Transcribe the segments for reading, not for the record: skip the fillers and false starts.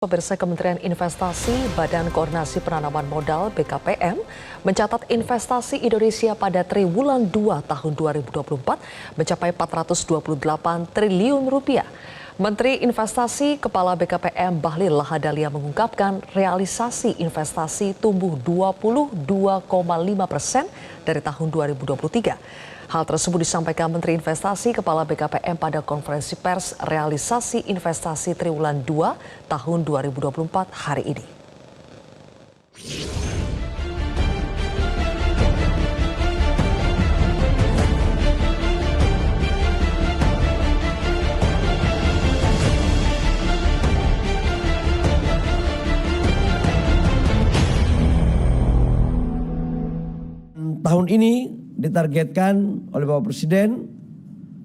Pemirsa, Kementerian Investasi Badan Koordinasi Penanaman Modal BKPM mencatat investasi Indonesia pada triwulan 2 tahun 2024 mencapai 428 triliun rupiah. Menteri Investasi Kepala BKPM Bahlil Lahadalia mengungkapkan realisasi investasi tumbuh 22,5% dari tahun 2023. Hal tersebut disampaikan Menteri Investasi Kepala BKPM pada konferensi pers realisasi investasi triwulan 2 tahun 2024 hari ini. Tahun ini ditargetkan oleh Bapak Presiden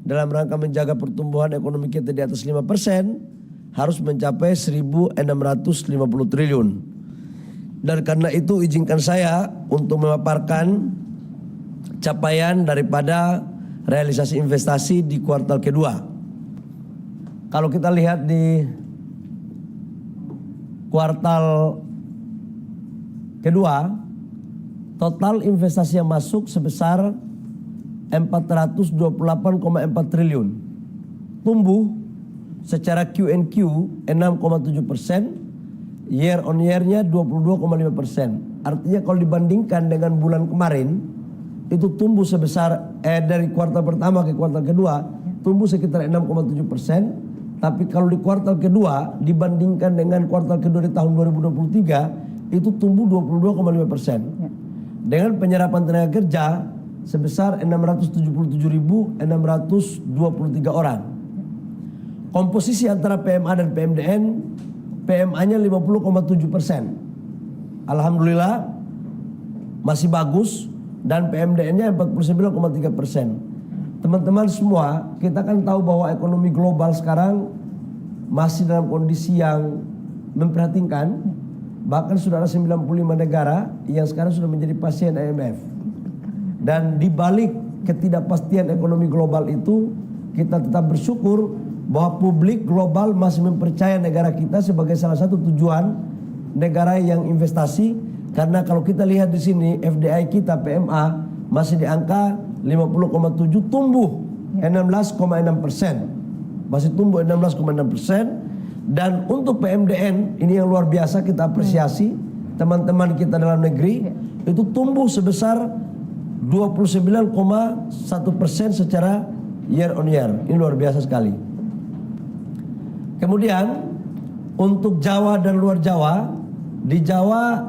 dalam rangka menjaga pertumbuhan ekonomi kita di atas 5% harus mencapai 1.650 triliun. Dan karena itu izinkan saya untuk memaparkan capaian daripada realisasi investasi di kuartal kedua. Kalau kita lihat di kuartal kedua, total investasi yang masuk sebesar 428,4 triliun. Tumbuh secara Q&Q 6,7%, year on year-nya 22,5%. Artinya kalau dibandingkan dengan bulan kemarin, itu tumbuh sebesar dari kuartal pertama ke kuartal kedua, tumbuh sekitar 6,7%. Tapi kalau di kuartal kedua dibandingkan dengan kuartal kedua di tahun 2023, itu tumbuh 22,5%. Dengan penyerapan tenaga kerja sebesar 677.623 orang. Komposisi antara PMA dan PMDN, PMA-nya 50,7%. Alhamdulillah masih bagus, dan PMDN-nya 49,3%. Teman-teman semua, kita kan tahu bahwa ekonomi global sekarang masih dalam kondisi yang memprihatinkan. Bahkan sudah ada 95 negara yang sekarang sudah menjadi pasien IMF. Dan di balik ketidakpastian ekonomi global itu, kita tetap bersyukur bahwa publik global masih mempercayai negara kita sebagai salah satu tujuan negara yang investasi. Karena kalau kita lihat di sini FDI kita PMA masih di angka 50,7, tumbuh 16,6%. Masih tumbuh 16,6%. Dan untuk PMDN ini yang luar biasa kita apresiasi teman-teman kita dalam negeri, itu tumbuh sebesar 29,1% secara year on year. Ini luar biasa sekali. Kemudian untuk Jawa dan luar Jawa, di Jawa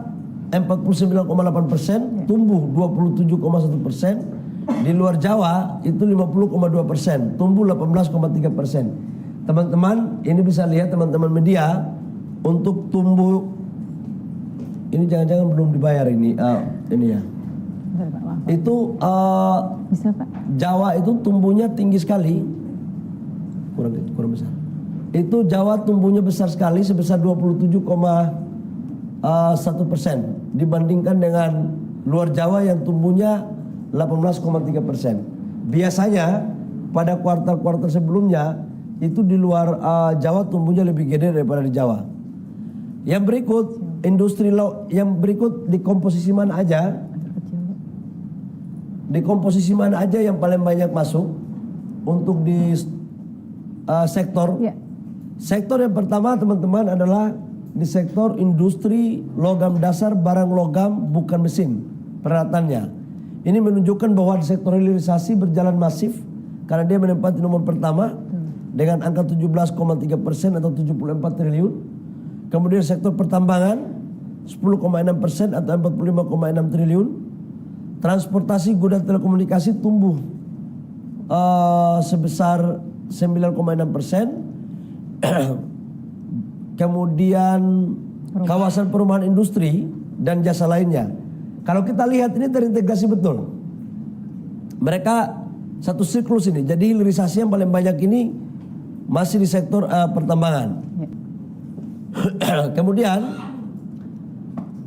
49,8%, tumbuh 27,1%. Di luar Jawa itu 50,2%, tumbuh 18,3%. Teman-teman, ini bisa lihat teman-teman media, untuk tumbuh ini jangan-jangan belum dibayar ini ya. Itu bisa, Pak? Jawa itu tumbuhnya tinggi sekali, kurang besar. Itu Jawa tumbuhnya besar sekali sebesar 27,1% dibandingkan dengan luar Jawa yang tumbuhnya 18,3%. Biasanya pada kuartal-kuartal sebelumnya itu di luar Jawa tumbuhnya lebih gede daripada di Jawa. Yang berikut yang berikut di komposisi mana aja? Di komposisi mana aja yang paling banyak masuk untuk di sektor? Sektor yang pertama teman-teman adalah di sektor industri logam dasar, barang logam bukan mesin, peralatannya. Ini menunjukkan bahwa di sektor hilirisasi berjalan masif karena dia menempati nomor pertama dengan angka 17,3% atau 74 triliun. Kemudian sektor pertambangan 10,6% atau 45,6 triliun. Transportasi, gudang, telekomunikasi tumbuh sebesar 9,6%. Kemudian kawasan perumahan industri dan jasa lainnya. Kalau kita lihat ini terintegrasi betul. Mereka satu siklus ini. Jadi hilirisasi yang paling banyak ini masih di sektor pertambangan. Kemudian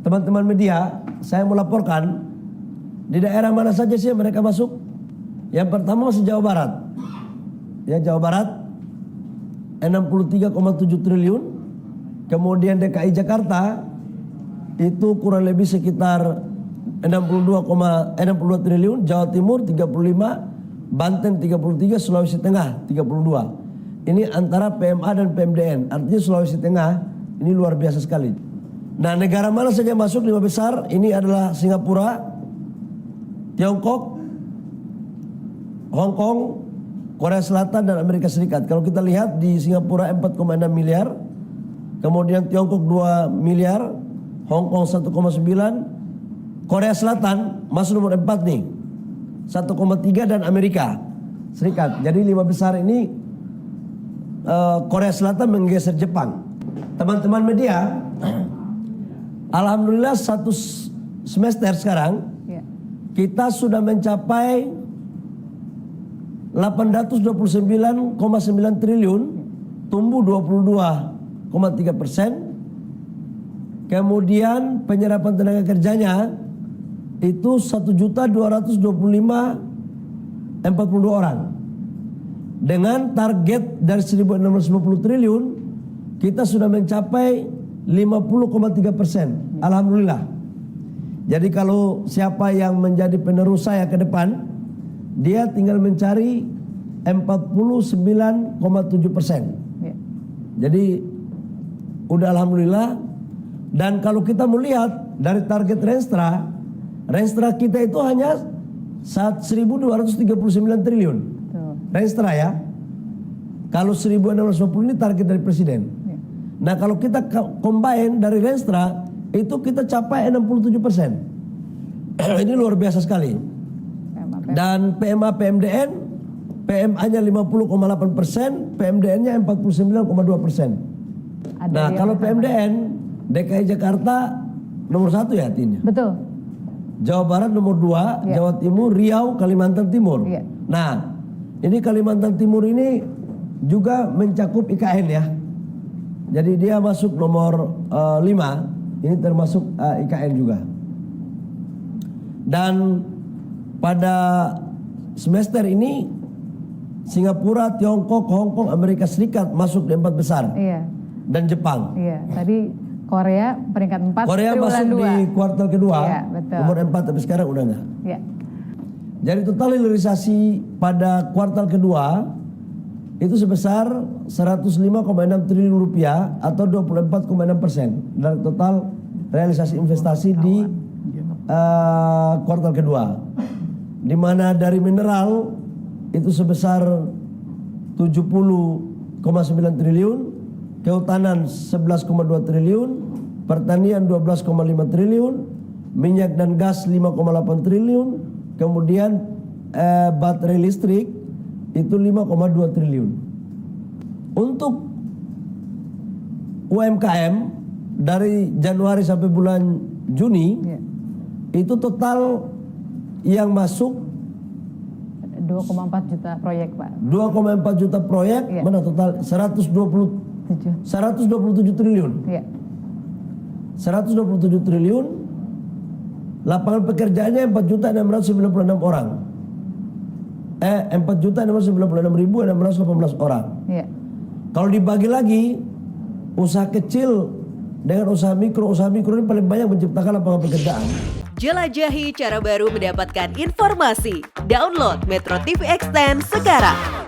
teman-teman media, saya melaporkan di daerah mana saja sih mereka masuk. Yang pertama masih Jawa Barat. Ya, Jawa Barat 63,7 triliun. Kemudian DKI Jakarta itu kurang lebih sekitar 62 triliun, Jawa Timur 35, Banten 33, Sulawesi Tengah 32. Ini antara PMA dan PMDN. Artinya Sulawesi Tengah ini luar biasa sekali. Nah, negara mana saja masuk 5 besar? Ini adalah Singapura, Tiongkok, Hong Kong, Korea Selatan dan Amerika Serikat. Kalau kita lihat di Singapura 4,6 miliar, kemudian Tiongkok 2 miliar, Hong Kong 1,9, Korea Selatan masuk nomor 4 nih, 1,3 dan Amerika Serikat. Jadi 5 besar ini Korea Selatan menggeser Jepang. Teman-teman media, alhamdulillah satu semester sekarang kita sudah mencapai 829,9 triliun, tumbuh 22,3%. Kemudian penyerapan tenaga kerjanya itu 1.225.042 orang. Dengan target dari 1.650 triliun, kita sudah mencapai 50,3%. Alhamdulillah. Jadi kalau siapa yang menjadi penerus saya ke depan, dia tinggal mencari 49,7%. Jadi udah alhamdulillah. Dan kalau kita melihat dari target Renstra kita itu hanya 1.239 triliun. Renstra ya. Kalau 1.650 ini target dari Presiden. Nah, kalau kita combine dari Renstra itu kita capai 67%. Ini luar biasa sekali. Dan PMA PMDN, PMA-nya 50,8%, PMDN-nya 49,2%. Nah, kalau PMDN DKI Jakarta nomor 1 ya artinya. Betul. Jawa Barat nomor 2, Jawa Timur, Riau, Kalimantan Timur. Nah, ini Kalimantan Timur ini juga mencakup IKN ya. Jadi dia masuk nomor 5, ini termasuk IKN juga. Dan pada semester ini Singapura, Tiongkok, Hong Kong, Amerika Serikat masuk di 4 besar. Dan Jepang. Tadi Korea peringkat 4, Korea masuk 2. Di kuartal kedua, nomor 4 tapi sekarang udah enggak. Jadi total hilirisasi pada kuartal kedua itu sebesar 105,6 triliun rupiah atau 24,6% dari total realisasi investasi di kuartal kedua. Di mana dari mineral itu sebesar 70,9 triliun, kehutanan 11,2 triliun, pertanian 12,5 triliun, minyak dan gas 5,8 triliun, kemudian baterai listrik itu 5,2 triliun. Untuk UMKM dari Januari sampai bulan Juni itu total yang masuk 2,4 juta proyek, Pak. 2,4 juta proyek, mana total 127 triliun. 127 triliun. Lapangan pekerjaannya 4.696 orang. 4.696.618 orang. Kalau dibagi lagi, usaha kecil dengan usaha mikro ini paling banyak menciptakan lapangan pekerjaan. Jelajahi cara baru mendapatkan informasi. Download Metro TV Extend sekarang.